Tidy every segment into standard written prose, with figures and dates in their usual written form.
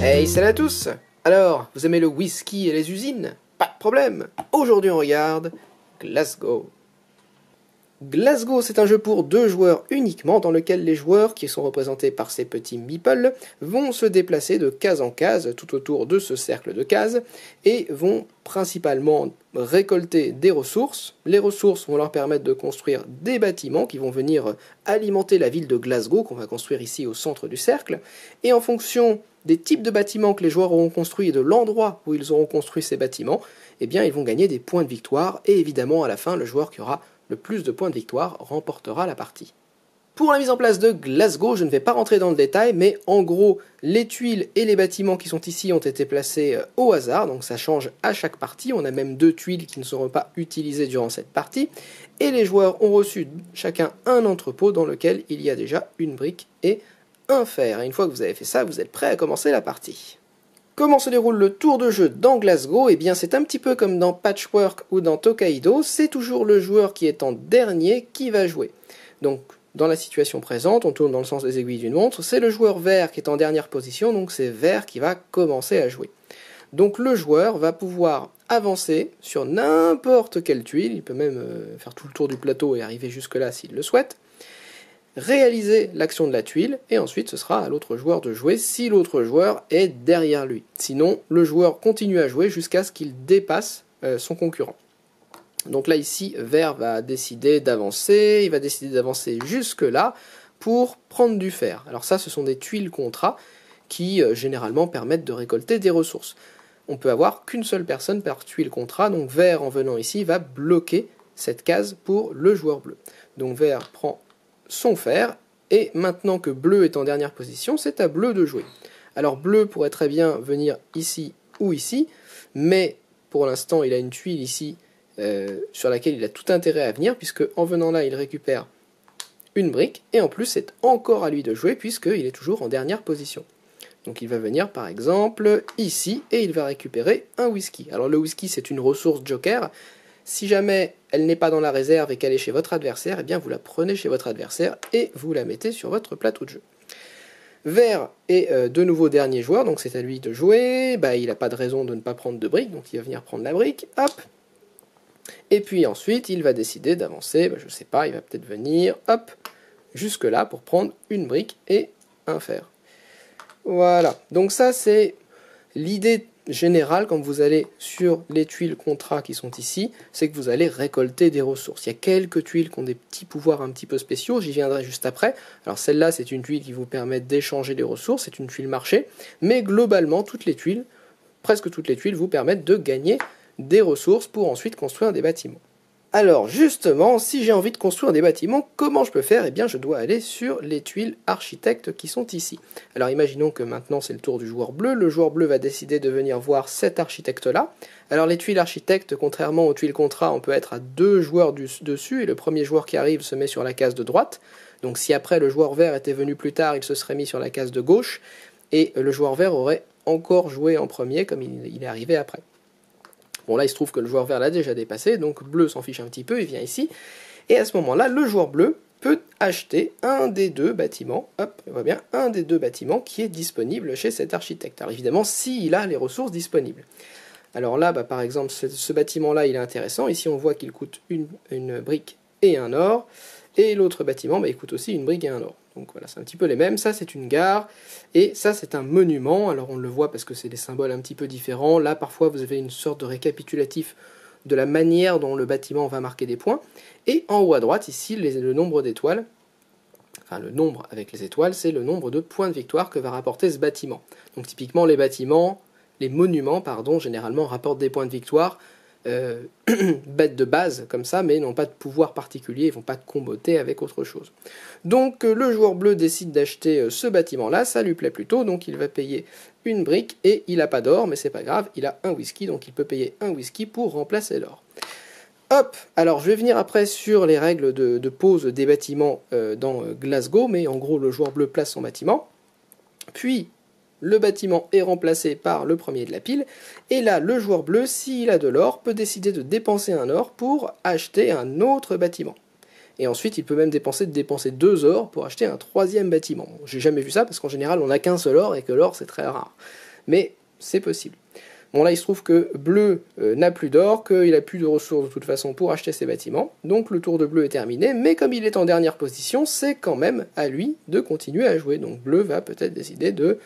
Hey, salut à tous! Alors, vous aimez le whisky et les usines? Pas de problème! Aujourd'hui on regarde Glasgow. Glasgow, c'est un jeu pour 2 joueurs uniquement, dans lequel les joueurs, qui sont représentés par ces petits meeples, vont se déplacer de case en case tout autour de ce cercle de cases et vont principalement récolter des ressources. Les ressources vont leur permettre de construire des bâtiments qui vont venir alimenter la ville de Glasgow, qu'on va construire ici au centre du cercle, et en fonction des types de bâtiments que les joueurs auront construits et de l'endroit où ils auront construit ces bâtiments, eh bien ils vont gagner des points de victoire, et évidemment à la fin, le joueur qui aura le plus de points de victoire remportera la partie. Pour la mise en place de Glasgow, je ne vais pas rentrer dans le détail, mais en gros, les tuiles et les bâtiments qui sont ici ont été placés au hasard, donc ça change à chaque partie. On a même 2 tuiles qui ne seront pas utilisées durant cette partie, et les joueurs ont reçu chacun un entrepôt dans lequel il y a déjà une brique et un fer. Et une fois que vous avez fait ça, vous êtes prêt à commencer la partie. Comment se déroule le tour de jeu dans Glasgow? Eh bien c'est un petit peu comme dans Patchwork ou dans Tokaido, c'est toujours le joueur qui est en dernier qui va jouer. Donc dans la situation présente, on tourne dans le sens des aiguilles d'une montre, c'est le joueur vert qui est en dernière position, donc c'est vert qui va commencer à jouer. Donc le joueur va pouvoir avancer sur n'importe quelle tuile, il peut même faire tout le tour du plateau et arriver jusque là s'il le souhaite, réaliser l'action de la tuile, et ensuite ce sera à l'autre joueur de jouer si l'autre joueur est derrière lui. Sinon, le joueur continue à jouer jusqu'à ce qu'il dépasse son concurrent. Donc là ici, vert va décider d'avancer, il va décider d'avancer jusque là pour prendre du fer. Alors ça, ce sont des tuiles contrat qui généralement permettent de récolter des ressources. On peut avoir qu'une seule personne par tuile contrat, donc vert en venant ici va bloquer cette case pour le joueur bleu. Donc vert prend son fer, et maintenant que bleu est en dernière position, c'est à bleu de jouer. Alors bleu pourrait très bien venir ici ou ici, mais pour l'instant il a une tuile ici sur laquelle il a tout intérêt à venir, puisque en venant là il récupère une brique, et en plus c'est encore à lui de jouer puisqu'il est toujours en dernière position. Donc il va venir par exemple ici, et il va récupérer un whisky. Alors le whisky c'est une ressource joker. Si jamais elle n'est pas dans la réserve et qu'elle est chez votre adversaire, eh bien vous la prenez chez votre adversaire et vous la mettez sur votre plateau de jeu. Vert est de nouveau dernier joueur, donc c'est à lui de jouer. Il n'a pas de raison de ne pas prendre de brique, donc il va venir prendre la brique, hop. Et puis ensuite, il va décider d'avancer, je sais pas, il va peut-être venir, hop, jusque là pour prendre une brique et un fer. Voilà, donc ça c'est l'idée général quand vous allez sur les tuiles contrat qui sont ici, c'est que vous allez récolter des ressources. Il y a quelques tuiles qui ont des petits pouvoirs un petit peu spéciaux, j'y viendrai juste après. Alors celle-là, c'est une tuile qui vous permet d'échanger des ressources, c'est une tuile marché, mais globalement, toutes les tuiles, presque toutes les tuiles, vous permettent de gagner des ressources pour ensuite construire des bâtiments. Alors justement, si j'ai envie de construire des bâtiments, comment je peux faire? Eh bien je dois aller sur les tuiles architectes qui sont ici. Alors imaginons que maintenant c'est le tour du joueur bleu, le joueur bleu va décider de venir voir cet architecte-là. Alors les tuiles architectes, contrairement aux tuiles contrat, on peut être à 2 joueurs dessus, et le premier joueur qui arrive se met sur la case de droite. Donc si après le joueur vert était venu plus tard, il se serait mis sur la case de gauche, et le joueur vert aurait encore joué en premier comme il est arrivé après. Bon là il se trouve que le joueur vert l'a déjà dépassé, donc bleu s'en fiche un petit peu, il vient ici, et à ce moment-là, le joueur bleu peut acheter un des 2 bâtiments, hop, on voit bien, un des 2 bâtiments qui est disponible chez cet architecte. Alors évidemment, s'il a les ressources disponibles. Alors là, par exemple, ce bâtiment-là, il est intéressant, ici on voit qu'il coûte une brique et un or, et l'autre bâtiment, il coûte aussi une brique et un or. Donc voilà, c'est un petit peu les mêmes. Ça, c'est une gare, et ça, c'est un monument. Alors on le voit parce que c'est des symboles un petit peu différents. Là, parfois, vous avez une sorte de récapitulatif de la manière dont le bâtiment va marquer des points. Et en haut à droite, ici, le nombre d'étoiles, enfin le nombre avec les étoiles, c'est le nombre de points de victoire que va rapporter ce bâtiment. Donc typiquement, les monuments, généralement rapportent des points de victoire bêtes de base comme ça, mais n'ont pas de pouvoir particulier, ils vont pas comboter avec autre chose. Donc le joueur bleu décide d'acheter ce bâtiment là, ça lui plaît plutôt, donc il va payer une brique, et il n'a pas d'or, mais c'est pas grave, il a un whisky, donc il peut payer un whisky pour remplacer l'or. Hop, alors je vais venir après sur les règles de pose des bâtiments dans Glasgow, mais en gros le joueur bleu place son bâtiment, puis le bâtiment est remplacé par le premier de la pile, et là, le joueur bleu, s'il a de l'or, peut décider de dépenser un or pour acheter un autre bâtiment. Et ensuite, il peut même dépenser 2 ors pour acheter un troisième bâtiment. Bon, j'ai jamais vu ça, parce qu'en général, on n'a qu'un seul or, et que l'or, c'est très rare. Mais c'est possible. Bon, là, il se trouve que bleu n'a plus d'or, qu'il n'a plus de ressources de toute façon pour acheter ses bâtiments. Donc le tour de bleu est terminé, mais comme il est en dernière position, c'est quand même à lui de continuer à jouer. Donc bleu va peut-être décider de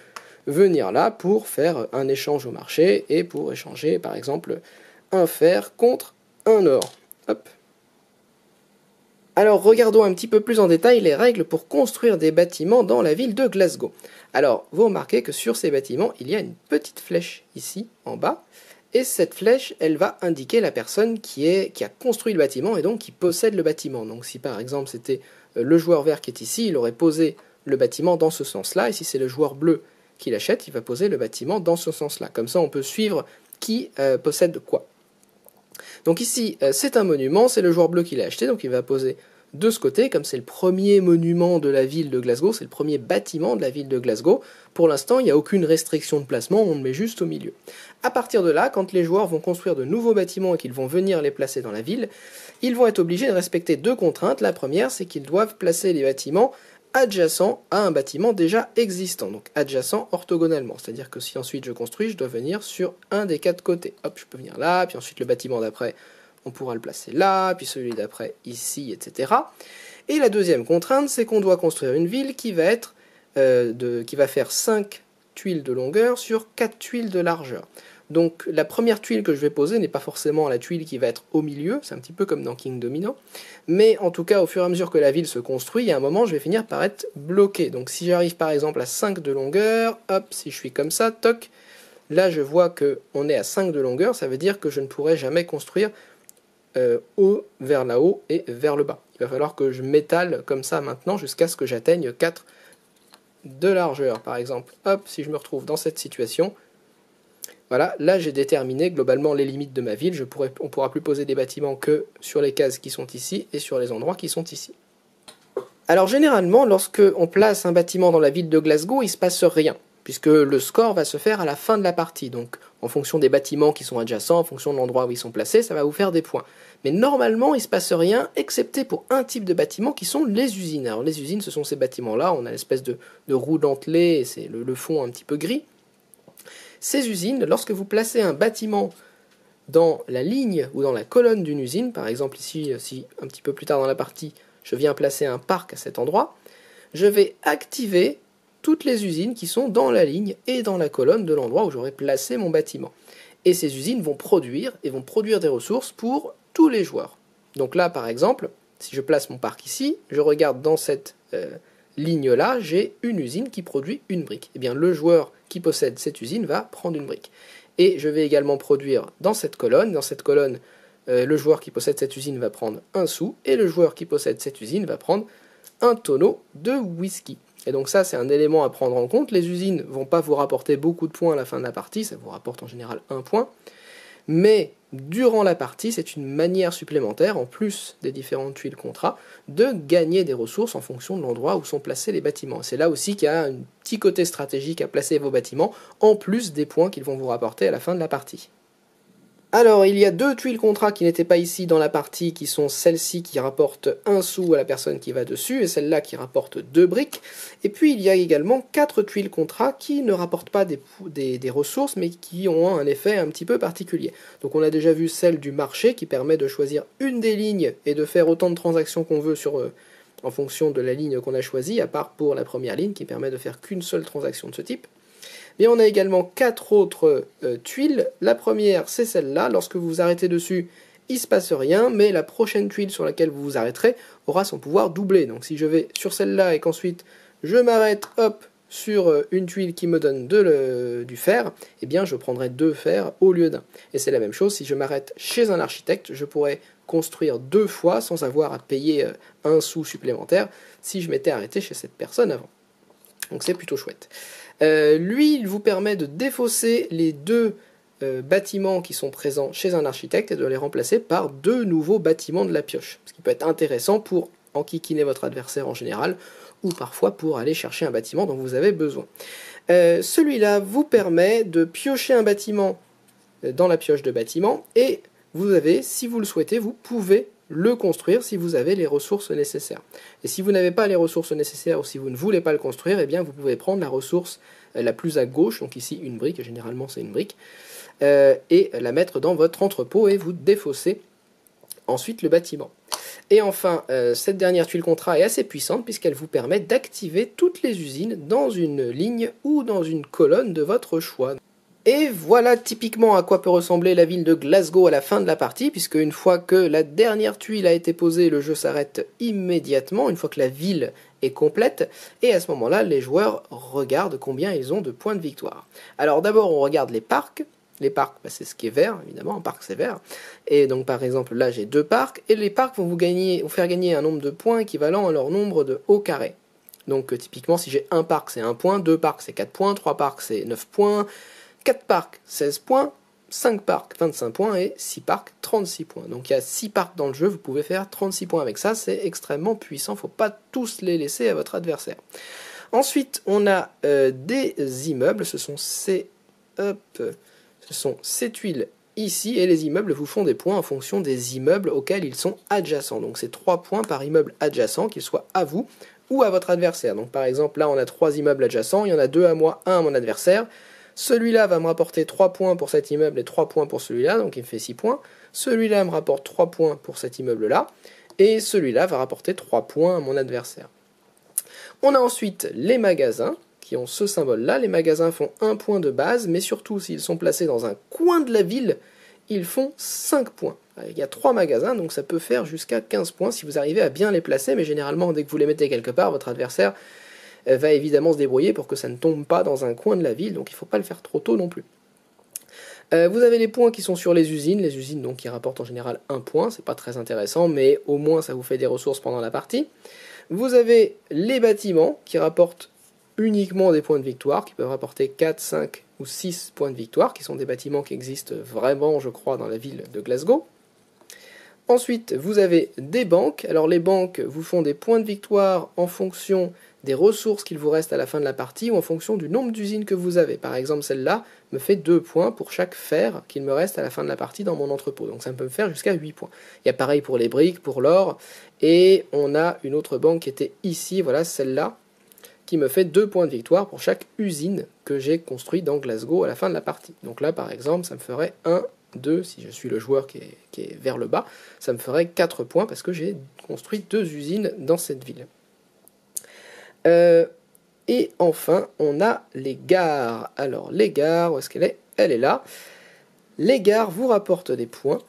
venir là pour faire un échange au marché et pour échanger, par exemple, un fer contre un or. Hop. Alors regardons un petit peu plus en détail les règles pour construire des bâtiments dans la ville de Glasgow. Alors vous remarquez que sur ces bâtiments il y a une petite flèche ici en bas, et cette flèche elle va indiquer la personne qui a construit le bâtiment et donc qui possède le bâtiment. Donc si par exemple c'était le joueur vert qui est ici, il aurait posé le bâtiment dans ce sens-là, et si c'est le joueur bleu qui l'achète, il va poser le bâtiment dans ce sens-là. Comme ça on peut suivre qui possède quoi. Donc ici, c'est un monument, c'est le joueur bleu qui l'a acheté, donc il va poser de ce côté, comme c'est le premier monument de la ville de Glasgow, c'est le premier bâtiment de la ville de Glasgow. Pour l'instant, il n'y a aucune restriction de placement, on le met juste au milieu. À partir de là, quand les joueurs vont construire de nouveaux bâtiments et qu'ils vont venir les placer dans la ville, ils vont être obligés de respecter 2 contraintes. La première, c'est qu'ils doivent placer les bâtiments adjacent à un bâtiment déjà existant, donc adjacent orthogonalement, c'est-à-dire que si ensuite je construis, je dois venir sur un des 4 côtés. Hop, je peux venir là, puis ensuite le bâtiment d'après, on pourra le placer là, puis celui d'après ici, etc. Et la deuxième contrainte, c'est qu'on doit construire une ville qui va faire 5 tuiles de longueur sur 4 tuiles de largeur. Donc la première tuile que je vais poser n'est pas forcément la tuile qui va être au milieu, c'est un petit peu comme dans King Domino, mais en tout cas au fur et à mesure que la ville se construit, il y a un moment je vais finir par être bloqué. Donc si j'arrive par exemple à 5 de longueur, hop, si je suis comme ça, toc, là je vois qu'on est à 5 de longueur, ça veut dire que je ne pourrai jamais construire haut vers là haut et vers le bas. Il va falloir que je m'étale comme ça maintenant jusqu'à ce que j'atteigne 4 de largeur par exemple. Hop, si je me retrouve dans cette situation, voilà, là j'ai déterminé globalement les limites de ma ville, on ne pourra plus poser des bâtiments que sur les cases qui sont ici et sur les endroits qui sont ici. Alors généralement, lorsque on place un bâtiment dans la ville de Glasgow, il ne se passe rien, puisque le score va se faire à la fin de la partie. Donc en fonction des bâtiments qui sont adjacents, en fonction de l'endroit où ils sont placés, ça va vous faire des points. Mais normalement, il ne se passe rien, excepté pour un type de bâtiment qui sont les usines. Alors les usines, ce sont ces bâtiments-là, on a l'espèce de roue dentelée, et c'est le fond un petit peu gris. Ces usines, lorsque vous placez un bâtiment dans la ligne ou dans la colonne d'une usine, par exemple ici, si un petit peu plus tard dans la partie, je viens placer un parc à cet endroit, je vais activer toutes les usines qui sont dans la ligne et dans la colonne de l'endroit où j'aurai placé mon bâtiment. Et ces usines vont produire des ressources pour tous les joueurs. Donc là, par exemple, si je place mon parc ici, je regarde dans cette ligne-là, j'ai une usine qui produit une brique. Eh bien, le joueur qui possède cette usine va prendre une brique. Et je vais également produire dans cette colonne. Dans cette colonne, le joueur qui possède cette usine va prendre un sou, et le joueur qui possède cette usine va prendre un tonneau de whisky. Et donc ça, c'est un élément à prendre en compte. Les usines ne vont pas vous rapporter beaucoup de points à la fin de la partie, ça vous rapporte en général 1 point. Mais durant la partie, c'est une manière supplémentaire, en plus des différentes tuiles contrats, de gagner des ressources en fonction de l'endroit où sont placés les bâtiments. C'est là aussi qu'il y a un petit côté stratégique à placer vos bâtiments, en plus des points qu'ils vont vous rapporter à la fin de la partie. Alors, il y a 2 tuiles contrats qui n'étaient pas ici dans la partie, qui sont celles-ci qui rapportent 1 sou à la personne qui va dessus, et celle-là qui rapporte 2 briques. Et puis, il y a également 4 tuiles contrats qui ne rapportent pas des ressources, mais qui ont un effet un petit peu particulier. Donc, on a déjà vu celle du marché, qui permet de choisir une des lignes et de faire autant de transactions qu'on veut en fonction de la ligne qu'on a choisie, à part pour la première ligne, qui permet de faire qu'une seule transaction de ce type. Mais on a également 4 autres tuiles. La première, c'est celle-là. Lorsque vous vous arrêtez dessus, il ne se passe rien, mais la prochaine tuile sur laquelle vous vous arrêterez aura son pouvoir doublé. Donc si je vais sur celle-là et qu'ensuite je m'arrête, hop, sur une tuile qui me donne du fer, eh bien je prendrai 2 fers au lieu d'un. Et c'est la même chose, si je m'arrête chez un architecte, je pourrais construire 2 fois sans avoir à payer 1 sou supplémentaire si je m'étais arrêté chez cette personne avant. Donc c'est plutôt chouette. Lui, il vous permet de défausser les 2 bâtiments qui sont présents chez un architecte et de les remplacer par 2 nouveaux bâtiments de la pioche. Ce qui peut être intéressant pour enquiquiner votre adversaire en général, ou parfois pour aller chercher un bâtiment dont vous avez besoin. Celui-là vous permet de piocher un bâtiment dans la pioche de bâtiment, et vous avez, si vous le souhaitez, vous pouvez le construire si vous avez les ressources nécessaires. Et si vous n'avez pas les ressources nécessaires ou si vous ne voulez pas le construire, eh bien vous pouvez prendre la ressource la plus à gauche, donc ici une brique, généralement c'est une brique, et la mettre dans votre entrepôt et vous défausser ensuite le bâtiment. Et enfin, cette dernière tuile contrat est assez puissante puisqu'elle vous permet d'activer toutes les usines dans une ligne ou dans une colonne de votre choix. Et voilà typiquement à quoi peut ressembler la ville de Glasgow à la fin de la partie, puisque une fois que la dernière tuile a été posée, le jeu s'arrête immédiatement, une fois que la ville est complète, et à ce moment-là, les joueurs regardent combien ils ont de points de victoire. Alors d'abord, on regarde les parcs. Les parcs, bah, c'est ce qui est vert, évidemment, un parc c'est vert. Et donc par exemple, là j'ai 2 parcs, et les parcs vont vous faire gagner un nombre de points équivalent à leur nombre de hauts carrés. Donc typiquement, si j'ai un parc, c'est 1 point, 2 parcs, c'est 4 points, 3 parcs, c'est 9 points, 4 parcs, 16 points, 5 parcs, 25 points, et 6 parcs, 36 points. Donc il y a 6 parcs dans le jeu, vous pouvez faire 36 points avec ça, c'est extrêmement puissant, il ne faut pas tous les laisser à votre adversaire. Ensuite, on a des immeubles, ce sont ces tuiles ici, et les immeubles vous font des points en fonction des immeubles auxquels ils sont adjacents. Donc c'est 3 points par immeuble adjacent, qu'ils soient à vous ou à votre adversaire. Donc par exemple, là on a 3 immeubles adjacents, il y en a 2 à moi, 1 à mon adversaire. Celui-là va me rapporter 3 points pour cet immeuble et 3 points pour celui-là, donc il me fait 6 points. Celui-là me rapporte 3 points pour cet immeuble-là, et celui-là va rapporter 3 points à mon adversaire. On a ensuite les magasins, qui ont ce symbole-là. Les magasins font 1 point de base, mais surtout s'ils sont placés dans un coin de la ville, ils font 5 points. Il y a 3 magasins, donc ça peut faire jusqu'à 15 points si vous arrivez à bien les placer, mais généralement, dès que vous les mettez quelque part, votre adversaire va évidemment se débrouiller pour que ça ne tombe pas dans un coin de la ville, donc il ne faut pas le faire trop tôt non plus. Vous avez les points qui sont sur les usines donc qui rapportent en général 1 point, c'est pas très intéressant, mais au moins ça vous fait des ressources pendant la partie. Vous avez les bâtiments qui rapportent uniquement des points de victoire, qui peuvent rapporter 4, 5 ou 6 points de victoire, qui sont des bâtiments qui existent vraiment, je crois, dans la ville de Glasgow. Ensuite, vous avez des banques. Alors les banques vous font des points de victoire en fonction des ressources qu'il vous reste à la fin de la partie ou en fonction du nombre d'usines que vous avez. Par exemple, celle-là me fait 2 points pour chaque fer qu'il me reste à la fin de la partie dans mon entrepôt. Donc ça peut me faire jusqu'à 8 points. Il y a pareil pour les briques, pour l'or. Et on a une autre banque qui était ici, voilà celle-là, qui me fait 2 points de victoire pour chaque usine que j'ai construite dans Glasgow à la fin de la partie. Donc là, par exemple, ça me ferait 1, 2, si je suis le joueur qui est vers le bas, ça me ferait 4 points parce que j'ai construit 2 usines dans cette ville. Et enfin, on a les gares. Alors, les gares, où est-ce qu'elle est? Elle est là. Les gares vous rapportent des points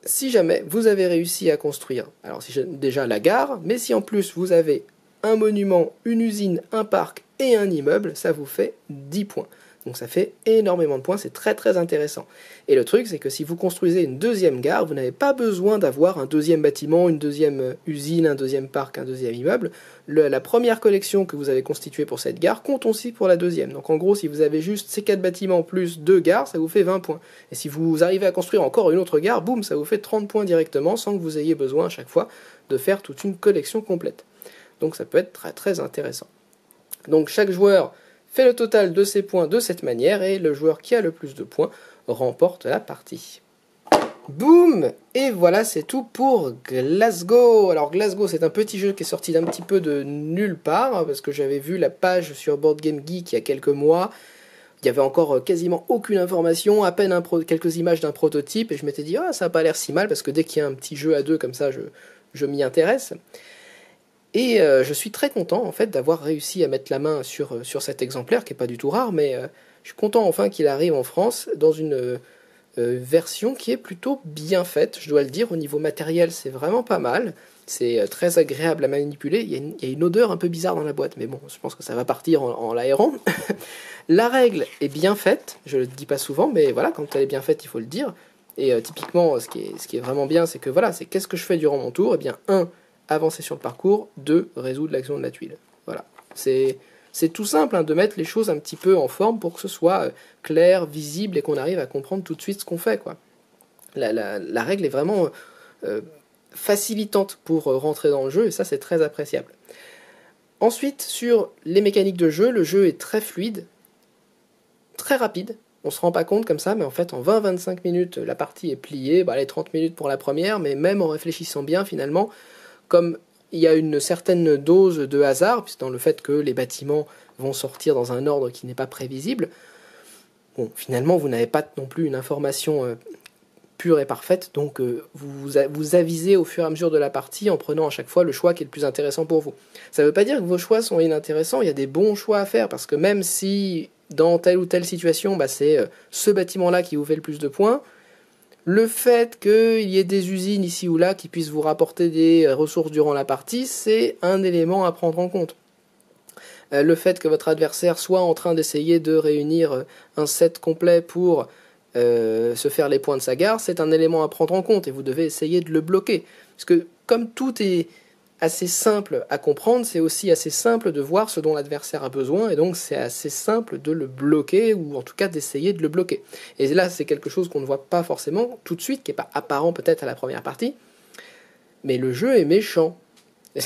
si jamais vous avez réussi à construire, alors déjà la gare, mais si en plus vous avez un monument, une usine, un parc et un immeuble, ça vous fait 10 points. Donc ça fait énormément de points, c'est très très intéressant. Et le truc, c'est que si vous construisez une deuxième gare, vous n'avez pas besoin d'avoir un deuxième bâtiment, une deuxième usine, un deuxième parc, un deuxième immeuble. La première collection que vous avez constituée pour cette gare compte aussi pour la deuxième. Donc en gros, si vous avez juste ces 4 bâtiments plus 2 gares, ça vous fait 20 points. Et si vous arrivez à construire encore une autre gare, boum, ça vous fait 30 points directement, sans que vous ayez besoin à chaque fois de faire toute une collection complète. Donc ça peut être très très intéressant. Donc chaque joueur fait le total de ses points de cette manière, et le joueur qui a le plus de points remporte la partie. Boum! Et voilà, c'est tout pour Glasgow. Alors Glasgow, c'est un petit jeu qui est sorti d'un petit peu de nulle part, hein, parce que j'avais vu la page sur Board Game Geek il y a quelques mois. Il y avait encore quasiment aucune information, à peine quelques images d'un prototype, et je m'étais dit, ah, ça n'a pas l'air si mal, parce que dès qu'il y a un petit jeu à deux comme ça, je m'y intéresse. Et je suis très content en fait d'avoir réussi à mettre la main sur cet exemplaire, qui n'est pas du tout rare, mais je suis content enfin qu'il arrive en France dans une version qui est plutôt bien faite, je dois le dire. Au niveau matériel, c'est vraiment pas mal, c'est très agréable à manipuler. Il y a une odeur un peu bizarre dans la boîte, mais bon, je pense que ça va partir en l'aérant. La règle est bien faite, je le dis pas souvent, mais voilà, quand elle est bien faite, il faut le dire. Et typiquement, ce qui est vraiment bien, c'est que voilà, c'est qu'est-ce que je fais durant mon tour? Eh bien, 1, avancer sur le parcours, 2, résoudre l'action de la tuile. Voilà. C'est tout simple hein, de mettre les choses un petit peu en forme pour que ce soit clair, visible et qu'on arrive à comprendre tout de suite ce qu'on fait, quoi. La règle est vraiment facilitante pour rentrer dans le jeu, et ça c'est très appréciable. Ensuite, sur les mécaniques de jeu, le jeu est très fluide, très rapide. On se rend pas compte comme ça, mais en fait, en 20-25 minutes, la partie est pliée. Les 30 minutes pour la première, mais même en réfléchissant bien, finalement, comme il y a une certaine dose de hasard, dans le fait que les bâtiments vont sortir dans un ordre qui n'est pas prévisible, bon, finalement, vous n'avez pas non plus une information pure et parfaite, donc vous avisez au fur et à mesure de la partie en prenant à chaque fois le choix qui est le plus intéressant pour vous. Ça ne veut pas dire que vos choix sont inintéressants, il y a des bons choix à faire, parce que même si dans telle ou telle situation, c'est ce bâtiment-là qui vous fait le plus de points, le fait qu'il y ait des usines ici ou là qui puissent vous rapporter des ressources durant la partie, c'est un élément à prendre en compte. Le fait que votre adversaire soit en train d'essayer de réunir un set complet pour se faire les points de sa gare, c'est un élément à prendre en compte et vous devez essayer de le bloquer. Parce que comme tout est assez simple à comprendre, c'est aussi assez simple de voir ce dont l'adversaire a besoin et donc c'est assez simple de le bloquer ou en tout cas d'essayer de le bloquer. Et là c'est quelque chose qu'on ne voit pas forcément tout de suite, qui n'est pas apparent peut-être à la première partie, mais le jeu est méchant.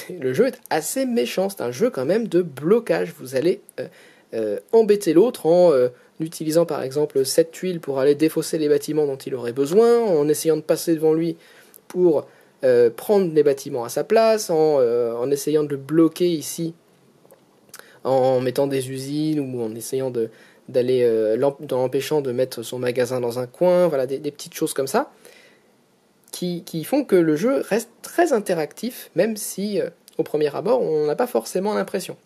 Le jeu est assez méchant, c'est un jeu quand même de blocage. Vous allez embêter l'autre en utilisant par exemple cette tuile pour aller défausser les bâtiments dont il aurait besoin, en essayant de passer devant lui pour prendre les bâtiments à sa place, en essayant de le bloquer ici, en mettant des usines ou en essayant en empêchant de mettre son magasin dans un coin, voilà, des petites choses comme ça, qui font que le jeu reste très interactif, même si au premier abord on n'a pas forcément l'impression.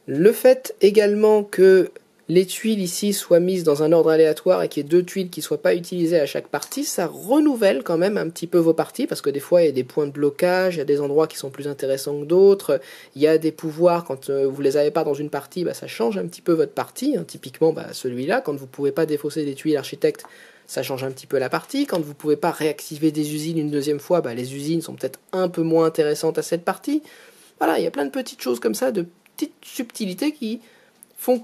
Le fait également que les tuiles ici soient mises dans un ordre aléatoire et qu'il y ait 2 tuiles qui ne soient pas utilisées à chaque partie, ça renouvelle quand même un petit peu vos parties, parce que des fois il y a des points de blocage, il y a des endroits qui sont plus intéressants que d'autres, il y a des pouvoirs, quand vous ne les avez pas dans une partie, ça change un petit peu votre partie, typiquement celui-là, quand vous ne pouvez pas défausser des tuiles architectes, ça change un petit peu la partie, quand vous ne pouvez pas réactiver des usines une deuxième fois, les usines sont peut-être un peu moins intéressantes à cette partie. Voilà, il y a plein de petites choses comme ça, de petites subtilités qui font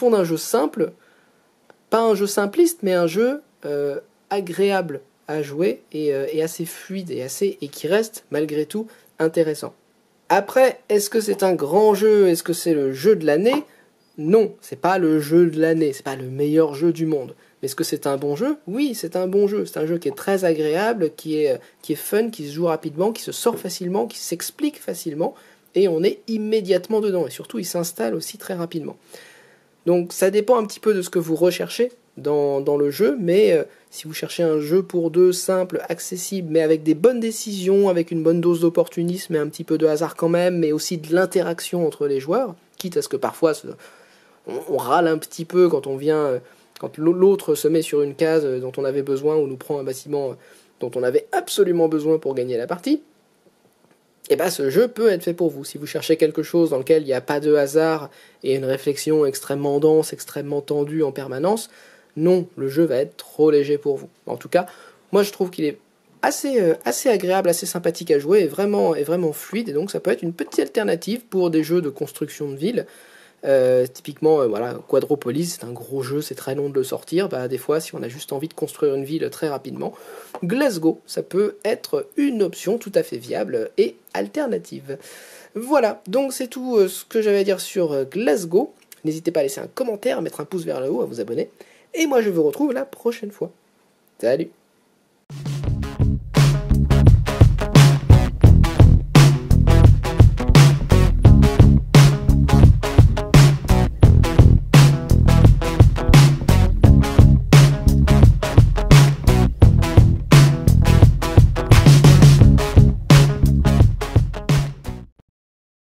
d'un jeu simple, pas un jeu simpliste, mais un jeu agréable à jouer et assez fluide et qui reste malgré tout intéressant. Après, est-ce que c'est un grand jeu? Est-ce que c'est le jeu de l'année? Non, c'est pas le jeu de l'année, c'est pas le meilleur jeu du monde. Mais est-ce que c'est un bon jeu? Oui, c'est un bon jeu. C'est un jeu qui est très agréable, qui est fun, qui se joue rapidement, qui se sort facilement, qui s'explique facilement, et on est immédiatement dedans. Et surtout, il s'installe aussi très rapidement. Donc ça dépend un petit peu de ce que vous recherchez dans le jeu, mais si vous cherchez un jeu pour deux, simple, accessible, mais avec des bonnes décisions, avec une bonne dose d'opportunisme et un petit peu de hasard quand même, mais aussi de l'interaction entre les joueurs, quitte à ce que parfois on râle un petit peu quand quand l'autre se met sur une case dont on avait besoin ou nous prend un bâtiment dont on avait absolument besoin pour gagner la partie, et ce jeu peut être fait pour vous. Si vous cherchez quelque chose dans lequel il n'y a pas de hasard et une réflexion extrêmement dense, extrêmement tendue en permanence, non, le jeu va être trop léger pour vous. En tout cas, moi je trouve qu'il est assez agréable, assez sympathique à jouer et vraiment fluide, et donc ça peut être une petite alternative pour des jeux de construction de ville. Typiquement, Quadropolis, c'est un gros jeu, c'est très long de le sortir. Des fois, si on a juste envie de construire une ville très rapidement, Glasgow, ça peut être une option tout à fait viable et alternative. Voilà, donc c'est tout ce que j'avais à dire sur Glasgow. N'hésitez pas à laisser un commentaire, à mettre un pouce vers le haut, à vous abonner. Et moi, je vous retrouve la prochaine fois. Salut!